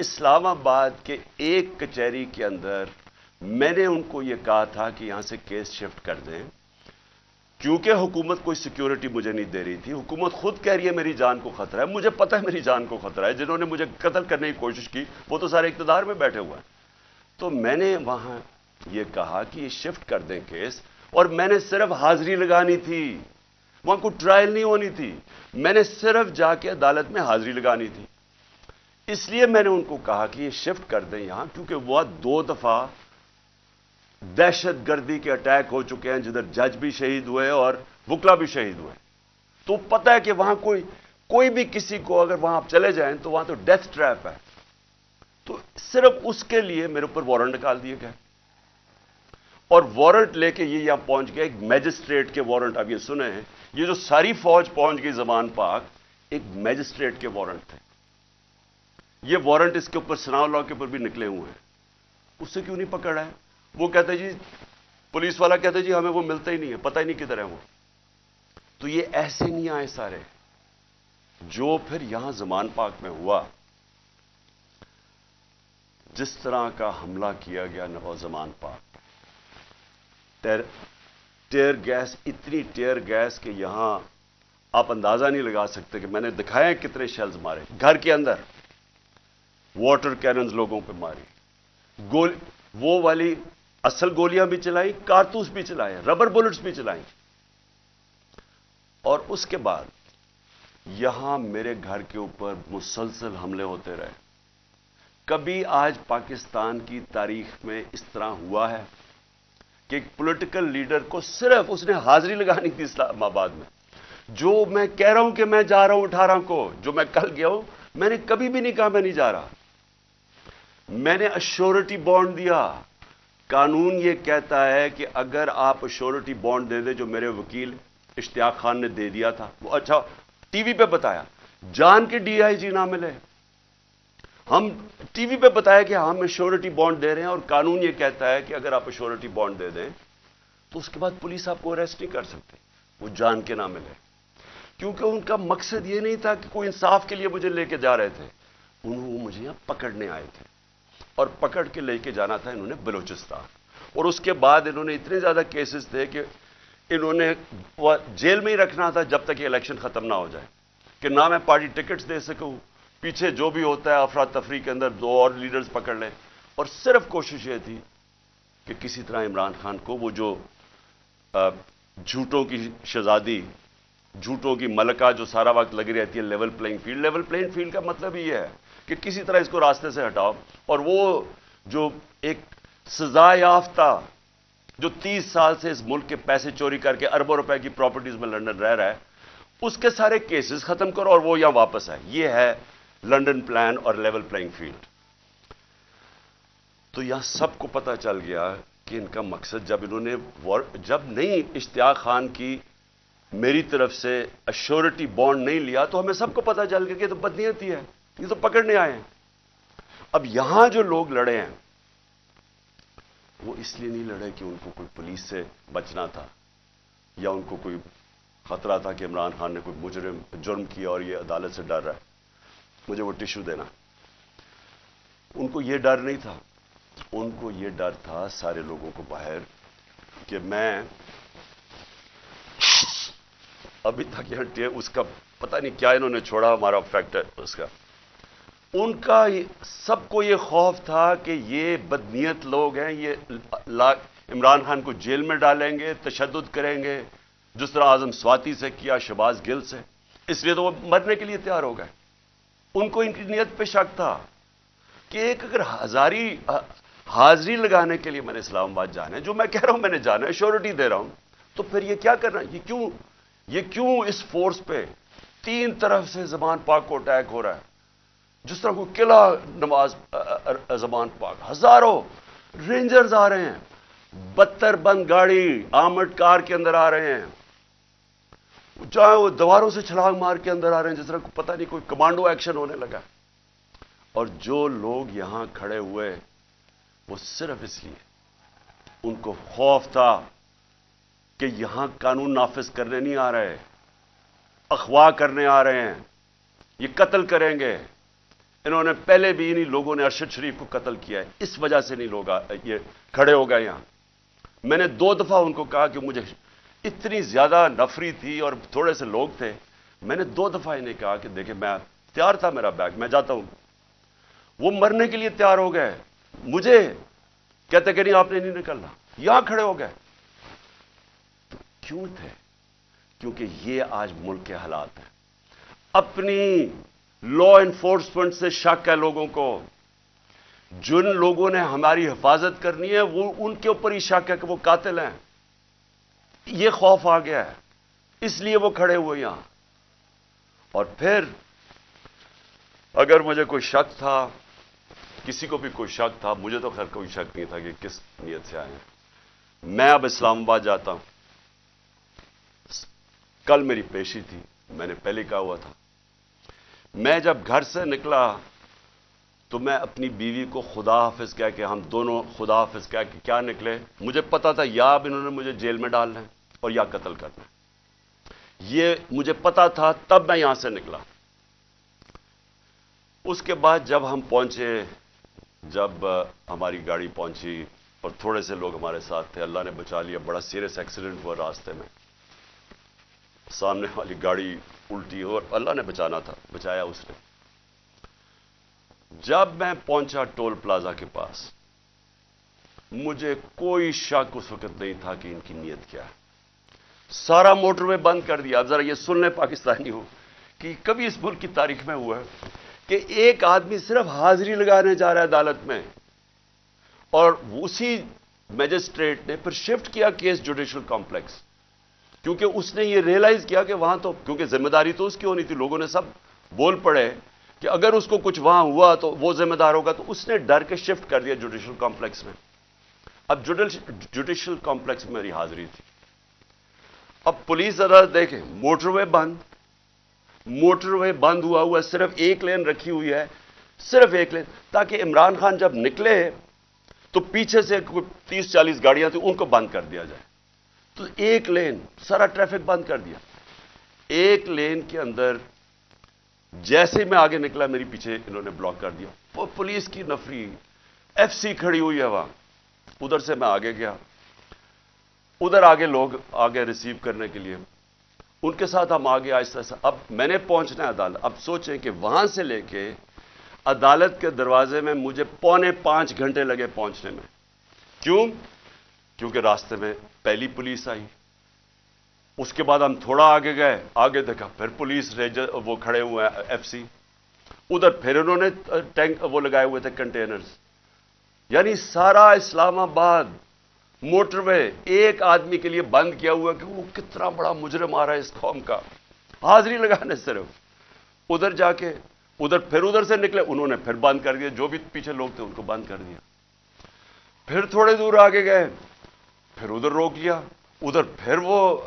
اسلام آباد کے ایک کچہری کے اندر میں نے ان کو یہ کہا تھا کہ یہاں سے کیس شفٹ کر دیں، کیونکہ حکومت کوئی سیکیورٹی مجھے نہیں دے رہی تھی۔ حکومت خود کہہ رہی ہے میری جان کو خطرہ ہے، مجھے پتہ ہے میری جان کو خطرہ ہے۔ جنہوں نے مجھے قتل کرنے کی کوشش کی وہ تو سارے اقتدار میں بیٹھے ہوئے ہیں۔ تو میں نے وہاں یہ کہا کہ یہ شفٹ کر دیں کیس، اور میں نے صرف حاضری لگانی تھی، وہاں کوئی ٹرائل نہیں ہونی تھی، میں نے صرف جا کے عدالت میں حاضری لگانی تھی۔ اس لیے میں نے ان کو کہا کہ یہ شفٹ کر دیں یہاں، کیونکہ وہ 2 دفعہ دہشت گردی کے اٹیک ہو چکے ہیں جدھر جج بھی شہید ہوئے اور وکلا بھی شہید ہوئے۔ تو پتہ ہے کہ وہاں کوئی بھی کسی کو اگر وہاں آپ چلے جائیں تو وہاں تو ڈیتھ ٹریپ ہے۔ تو صرف اس کے لیے میرے اوپر وارنٹ نکال دیے گئے، اور وارنٹ لے کے یہ یہاں پہنچ گیا، ایک میجسٹریٹ کے وارنٹ۔ اب یہ سنیں، یہ جو ساری فوج پہنچ گئی زمان پاک، ایک میجسٹریٹ کے وارنٹ تھے۔ یہ وارنٹ اس کے اوپر ثناء اللہ کے اوپر بھی نکلے ہوئے ہیں۔ اس سے کیوں نہیں پکڑ رہا ہے؟ وہ کہتے جی، پولیس والا کہتے جی ہمیں وہ ملتا ہی نہیں ہے، پتہ ہی نہیں کدھر ہے وہ۔ تو یہ ایسے نہیں آئے سارے، جو پھر یہاں زمان پاک میں ہوا، جس طرح کا حملہ کیا گیا نو زمان پاک، ٹیئر گیس، اتنی ٹیئر گیس کہ یہاں آپ اندازہ نہیں لگا سکتے کہ میں نے دکھایا کتنے شیلز مارے گھر کے اندر، واٹر کیننز لوگوں پہ ماری، وہ والی اصل گولیاں بھی چلائیں، کارتوس بھی چلائے، ربر بلٹس بھی چلائیں۔ اور اس کے بعد یہاں میرے گھر کے اوپر مسلسل حملے ہوتے رہے۔ کبھی آج پاکستان کی تاریخ میں اس طرح ہوا ہے کہ ایک پولیٹیکل لیڈر کو صرف اس نے حاضری لگانی تھی اسلام آباد میں، جو میں کہہ رہا ہوں کہ میں جا رہا ہوں 18 کو، جو میں کل گیا ہوں، میں نے کبھی بھی نہیں کہا میں نہیں جا رہا۔ میں نے ایشورٹی بانڈ دیا۔ قانون یہ کہتا ہے کہ اگر آپ ایشورٹی بانڈ دے دیں، جو میرے وکیل اشتیاق خان نے دے دیا تھا، وہ اچھا ٹی وی پہ بتایا، جان کے ڈی آئی جی نہ ملے، ہم ٹی وی پہ بتایا کہ ہم ایشورٹی بانڈ دے رہے ہیں، اور قانون یہ کہتا ہے کہ اگر آپ ایشورٹی بانڈ دے دیں تو اس کے بعد پولیس آپ کو اریسٹ نہیں کر سکتے، وہ جان کے نہ ملے۔ کیونکہ ان کا مقصد یہ نہیں تھا کہ کوئی انصاف کے لیے مجھے لے کے جا رہے تھے، وہ مجھے یہاں پکڑنے آئے تھے، اور پکڑ کے لے کے جانا تھا انہوں نے بلوچستان۔ اور اس کے بعد انہوں نے اتنے زیادہ کیسز تھے کہ انہوں نے جیل میں ہی رکھنا تھا جب تک یہ الیکشن ختم نہ ہو جائے، کہ نہ میں پارٹی ٹکٹس دے سکوں، پیچھے جو بھی ہوتا ہے افراتفری کے اندر 2 اور لیڈرز پکڑ لیں۔ اور صرف کوشش یہ تھی کہ کسی طرح عمران خان کو، وہ جو جھوٹوں کی شہزادی، جھوٹوں کی ملکہ جو سارا وقت لگی رہتی ہے level playing field, level playing field کا مطلب یہ ہے کہ کسی طرح اس کو راستے سے ہٹاؤ۔ اور وہ جو ایک سزا یافتہ جو 30 سال سے اس ملک کے پیسے چوری کر کے اربوں روپے کی پراپرٹیز میں لندن رہ رہا ہے، اس کے سارے کیسز ختم کرو اور وہ یہاں واپس ہے۔ یہ ہے لندن پلان اور لیول پلینگ فیلڈ۔ تو یہاں سب کو پتہ چل گیا کہ ان کا مقصد، جب نہیں اشتیاق خان کی میری طرف سے ایشورٹی بانڈ نہیں لیا، تو ہمیں سب کو پتہ چل گیا کہ یہ تو بدنیتی ہے، یہ تو پکڑنے آئے ہیں۔ اب یہاں جو لوگ لڑے ہیں وہ اس لیے نہیں لڑے کہ ان کو کوئی پولیس سے بچنا تھا، یا ان کو کوئی خطرہ تھا کہ عمران خان نے کوئی جرم کیا اور یہ عدالت سے ڈر رہا ہے مجھے وہ ٹیشو دینا۔ ان کو یہ ڈر نہیں تھا، ان کو یہ ڈر تھا سارے لوگوں کو باہر کہ میں ابھی تک یہاں اس کا پتہ نہیں کیا انہوں نے چھوڑا، ہمارا فیکٹر اس کا، ان کا سب کو یہ خوف تھا کہ یہ بدنیت لوگ ہیں، یہ عمران خان کو جیل میں ڈالیں گے، تشدد کریں گے، جس طرح اعظم سواتی سے کیا، شہباز گل سے، اس لیے تو وہ مرنے کے لیے تیار ہو گئے۔ ان کو ان کی نیت پہ شک تھا کہ ایک اگر حاضری لگانے کے لیے میں نے اسلام آباد جانا ہے، جو میں کہہ رہا ہوں میں نے جانا ہے، شیورٹی دے رہا ہوں، تو پھر یہ کیا کرنا، یہ کیوں اس فورس پہ 3 طرف سے زمان پاک کو اٹیک ہو رہا ہے، جس طرح کوئی قلعہ نواز زمان پاک، ہزاروں رینجرز آ رہے ہیں، 72 بند گاڑی آرمڈ کار کے اندر آ رہے ہیں، چاہے وہ دیواروں سے چھلانگ مار کے اندر آ رہے ہیں، جس طرح پتہ نہیں کوئی کمانڈو ایکشن ہونے لگا۔ اور جو لوگ یہاں کھڑے ہوئے وہ صرف اس لیے، ان کو خوف تھا کہ یہاں قانون نافذ کرنے نہیں آ رہے، اغوا کرنے آ رہے ہیں، یہ قتل کریں گے، انہوں نے پہلے بھی انہی لوگوں نے ارشد شریف کو قتل کیا ہے، اس وجہ سے نہیں لوگ یہ کھڑے ہو گئے یہاں۔ میں نے 2 دفعہ ان کو کہا کہ مجھے اتنی زیادہ نفری تھی اور تھوڑے سے لوگ تھے، میں نے 2 دفعہ انہیں کہا کہ دیکھیں میں تیار تھا، میرا بیگ میں جاتا ہوں، وہ مرنے کے لیے تیار ہو گئے، مجھے کہتے کہ نہیں آپ نے نہیں نکلنا، یہاں کھڑے ہو گئے۔ تو کیوں تھے؟ کیونکہ یہ آج ملک کے حالات ہیں۔ اپنی لا انفورسمنٹ سے شک ہے لوگوں کو، جن لوگوں نے ہماری حفاظت کرنی ہے وہ ان کے اوپر ہی شک ہے کہ وہ قاتل ہیں، یہ خوف آ گیا ہے، اس لیے وہ کھڑے ہوئے یہاں۔ اور پھر اگر مجھے کوئی شک تھا، کسی کو بھی کوئی شک تھا، مجھے تو خیر کوئی شک نہیں تھا کہ کس نیت سے آئے ہیں۔ میں اب اسلام آباد جاتا ہوں، کل میری پیشی تھی، میں نے پہلے کہا ہوا تھا، میں جب گھر سے نکلا تو میں اپنی بیوی کو خدا حافظ کہہ کے، ہم دونوں خدا حافظ کہہ کے کیا نکلے، مجھے پتا تھا یا اب انہوں نے مجھے جیل میں ڈالنا ہے اور یا قتل کرنا ہے، یہ مجھے پتا تھا، تب میں یہاں سے نکلا۔ اس کے بعد جب ہم پہنچے، جب ہماری گاڑی پہنچی اور تھوڑے سے لوگ ہمارے ساتھ تھے، اللہ نے بچا لیا، بڑا سیریس ایکسیڈنٹ ہوا راستے میں، سامنے والی گاڑی الٹی اور اللہ نے بچانا تھا، بچایا اس نے۔ جب میں پہنچا ٹول پلازا کے پاس، مجھے کوئی شک اس وقت نہیں تھا کہ ان کی نیت کیا ہے۔ سارا موٹر وے بند کر دیا۔ اب ذرا یہ سن لیں پاکستانی ہو کہ کبھی اس ملک کی تاریخ میں ہوا ہے کہ ایک آدمی صرف حاضری لگانے جا رہا ہے عدالت میں، اور اسی میجسٹریٹ نے پھر شفٹ کیا کیس جوڈیشل کمپلیکس، کیونکہ اس نے یہ ریئلائز کیا کہ وہاں تو کیونکہ ذمہ داری تو اس کی ہونی تھی، لوگوں نے سب بول پڑے کہ اگر اس کو کچھ وہاں ہوا تو وہ ذمہ دار ہوگا، تو اس نے ڈر کے شفٹ کر دیا جوڈیشل کمپلیکس میں۔ اب جوڈیشل کمپلیکس میں میری حاضری تھی۔ اب پولیس عدالت دیکھیں، موٹر وے بند ہوا ہے، صرف ایک لین رکھی ہوئی ہے، صرف ایک لین، تاکہ عمران خان جب نکلے تو پیچھے سے 30-40 گاڑیاں تھیں ان کو بند کر دیا جائے، تو ایک لین سارا ٹریفک بند کر دیا۔ ایک لین کے اندر جیسے ہی میں آگے نکلا میری پیچھے انہوں نے بلاک کر دیا، وہ پولیس کی نفری، ایف سی کھڑی ہوئی ہے وہاں، ادھر سے میں آگے گیا، ادھر آگے لوگ آگے ریسیو کرنے کے لیے، ان کے ساتھ ہم آگے آہستہ آہستہ۔ اب میں نے پہنچنا ہے عدالت، اب سوچیں کہ وہاں سے لے کے عدالت کے دروازے میں مجھے 4.25 گھنٹے لگے پہنچنے میں۔ کیوں؟ کیونکہ راستے میں پہلی پولیس آئی، اس کے بعد ہم تھوڑا آگے گئے، آگے دیکھا پھر پولیس ریجر وہ کھڑے ہوئے ہیں ایف سی، ادھر پھر انہوں نے ٹینک وہ لگائے ہوئے تھے کنٹینرز، یعنی سارا اسلام آباد موٹر وے ایک آدمی کے لیے بند کیا ہوا کہ وہ کتنا بڑا مجرم آ رہا ہے اس قوم کا، حاضری لگانے صرف۔ ادھر جا کے ادھر سے نکلے، انہوں نے پھر بند کر دیا، جو بھی پیچھے لوگ تھے ان کو بند کر دیا۔ پھر تھوڑے دور آگے گئے، پھر ادھر روک لیا، ادھر پھر وہ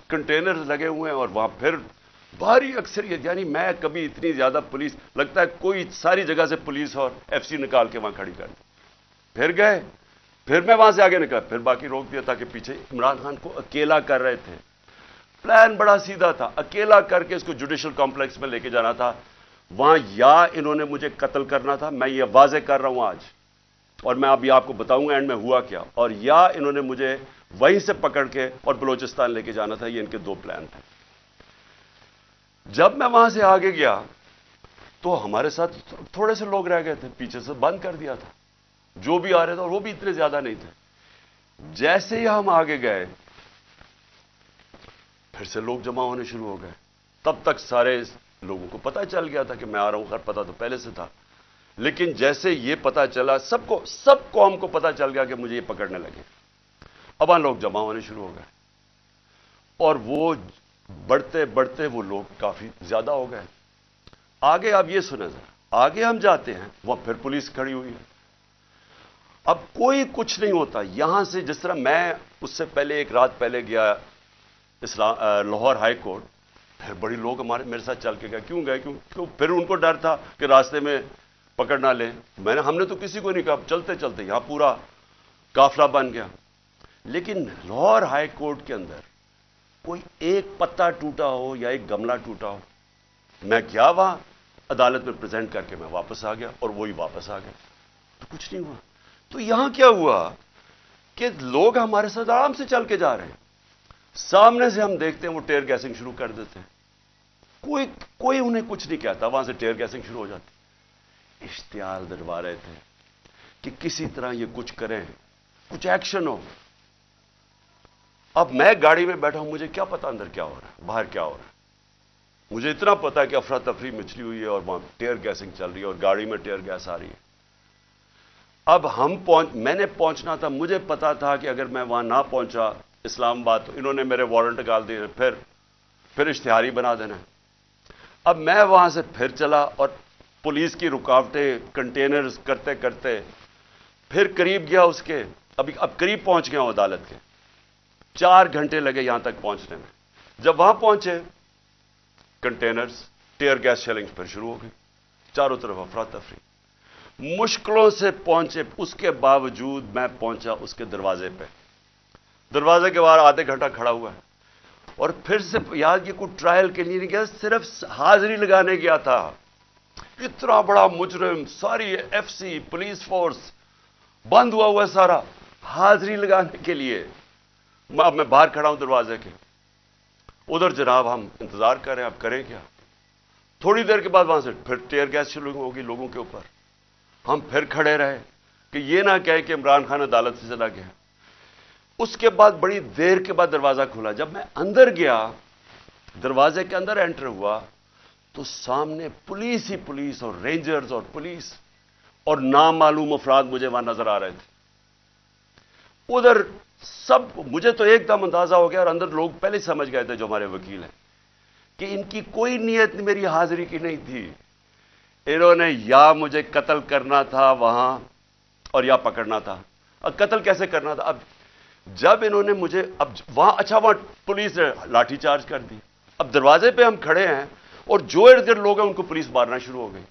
کنٹینرز لگے ہوئے ہیں اور وہاں پھر بھاری اکثریت، یعنی میں کبھی اتنی زیادہ پولیس لگتا ہے کوئی ساری جگہ سے پولیس اور ایف سی نکال کے وہاں کھڑی کر دی۔ پھر گئے، پھر میں وہاں سے آگے نکلا، پھر باقی روک دیا تاکہ پیچھے عمران خان کو اکیلا کر رہے تھے۔ پلان بڑا سیدھا تھا، اکیلا کر کے اس کو جوڈیشل کمپلیکس میں لے کے جانا تھا، وہاں یا انہوں نے مجھے قتل کرنا تھا، میں یہ واضح کر رہا ہوں آج، اور میں ابھی آپ کو بتاؤں گا اینڈ میں ہوا کیا، اور یا انہوں نے مجھے وہیں سے پکڑ کے اور بلوچستان لے کے جانا تھا، یہ ان کے 2 پلان تھے۔ جب میں وہاں سے آگے گیا تو ہمارے ساتھ تھوڑے سے لوگ رہ گئے تھے، پیچھے سے بند کر دیا تھا، جو بھی آ رہے تھے، اور وہ بھی اتنے زیادہ نہیں تھے۔ جیسے ہی ہم آگے گئے پھر سے لوگ جمع ہونے شروع ہو گئے، تب تک سارے لوگوں کو پتہ چل گیا تھا کہ میں آ رہا ہوں، خیر پتہ تو پہلے سے تھا، لیکن جیسے یہ پتہ چلا سب قوم کو پتہ چل گیا کہ مجھے یہ پکڑنے لگے، اب وہاں لوگ جمع ہونے شروع ہو گئے، اور وہ بڑھتے بڑھتے وہ لوگ کافی زیادہ ہو گئے۔ آگے آپ یہ سنیں ذرا، آگے ہم جاتے ہیں وہاں پھر پولیس کھڑی ہوئی ہے، اب کوئی کچھ نہیں ہوتا یہاں سے، جس طرح میں اس سے پہلے ایک رات پہلے گیا لاہور ہائی کورٹ، پھر بڑی لوگ میرے ساتھ چل کے گئے، کیوں گئے؟ کیوں پھر ان کو ڈر تھا کہ راستے میں پکڑ نہ لیں، ہم نے تو کسی کو نہیں کہا، چلتے چلتے یہاں پورا قافلہ بن گیا۔ لیکن لاہور ہائی کورٹ کے اندر کوئی ایک پتا ٹوٹا ہو یا ایک گملہ ٹوٹا ہو، میں گیا وہاں، عدالت میں پریزنٹ کر کے میں واپس آ گیا اور وہی واپس آ گیا، تو کچھ نہیں ہوا۔ تو یہاں کیا ہوا کہ لوگ ہمارے ساتھ آرام سے چل کے جا رہے ہیں، سامنے سے ہم دیکھتے ہیں وہ ٹیئر گیسنگ شروع کر دیتے ہیں، کوئی انہیں کچھ نہیں کہتا، وہاں سے ٹیئر گیسنگ شروع ہو جاتی۔ اشتعال دلوا رہے تھے کہ کسی طرح یہ کچھ کریں، کچھ ایکشن ہو۔ اب میں گاڑی میں بیٹھا ہوں، مجھے کیا پتا اندر کیا ہو رہا ہے، باہر کیا ہو رہا ہے۔ مجھے اتنا پتا ہے کہ افراتفری مچلی ہوئی ہے اور وہاں ٹیئر گیسنگ چل رہی ہے اور گاڑی میں ٹیئر گیس آ رہی ہے۔ اب میں نے پہنچنا تھا، مجھے پتا تھا کہ اگر میں وہاں نہ پہنچا اسلام آباد تو انہوں نے میرے وارنٹ نکال دیے، پھر اشتہاری بنا دینا۔ اب میں وہاں سے پھر چلا اور پولیس کی رکاوٹیں کنٹینرز کرتے کرتے پھر قریب گیا اس کے، اب قریب پہنچ گیا ہوں عدالت کے۔ 4 گھنٹے لگے یہاں تک پہنچنے میں۔ جب وہاں پہنچے کنٹینرز ٹیئر گیس شیلنگ پھر شروع ہو گئی، چاروں طرف افراتفری، مشکلوں سے پہنچے۔ اس کے باوجود میں پہنچا اس کے دروازے پہ، دروازے کے باہر آدھے گھنٹہ کھڑا ہوا ہے، اور پھر سے یاد یہ کوئی ٹرائل کے لیے نہیں گیا، صرف حاضری لگانے گیا تھا۔ اتنا بڑا مجرم، ساری ایف سی پولیس فورس بند ہوا ہے سارا، حاضری لگانے کے لیے۔ اب میں باہر کھڑا ہوں دروازے کے، ادھر جناب ہم انتظار کر رہے ہیں، اب کریں کیا؟ تھوڑی دیر کے بعد وہاں سے پھر ٹیئر گیس شروع ہوگی لوگوں کے اوپر۔ ہم پھر کھڑے رہے کہ یہ نہ کہے کہ عمران خان عدالت سے چلا گیا۔ اس کے بعد بڑی دیر کے بعد دروازہ کھلا، جب میں اندر گیا، دروازے کے اندر انٹر ہوا تو سامنے پولیس ہی پولیس اور رینجرز اور پولیس اور نامعلوم افراد مجھے وہاں نظر آ رہے تھے۔ ادھر مجھے تو ایک دم اندازہ ہو گیا، اور اندر لوگ پہلے سمجھ گئے تھے جو ہمارے وکیل ہیں کہ ان کی کوئی نیت میری حاضری کی نہیں تھی، انہوں نے یا مجھے قتل کرنا تھا وہاں اور یا پکڑنا تھا۔ اب قتل کیسے کرنا تھا؟ اب جب انہوں نے مجھے وہاں پولیس نے لاٹھی چارج کر دی۔ اب دروازے پہ ہم کھڑے ہیں اور جو ارد گرد لوگ ہیں ان کو پولیس مارنا شروع ہو گئی۔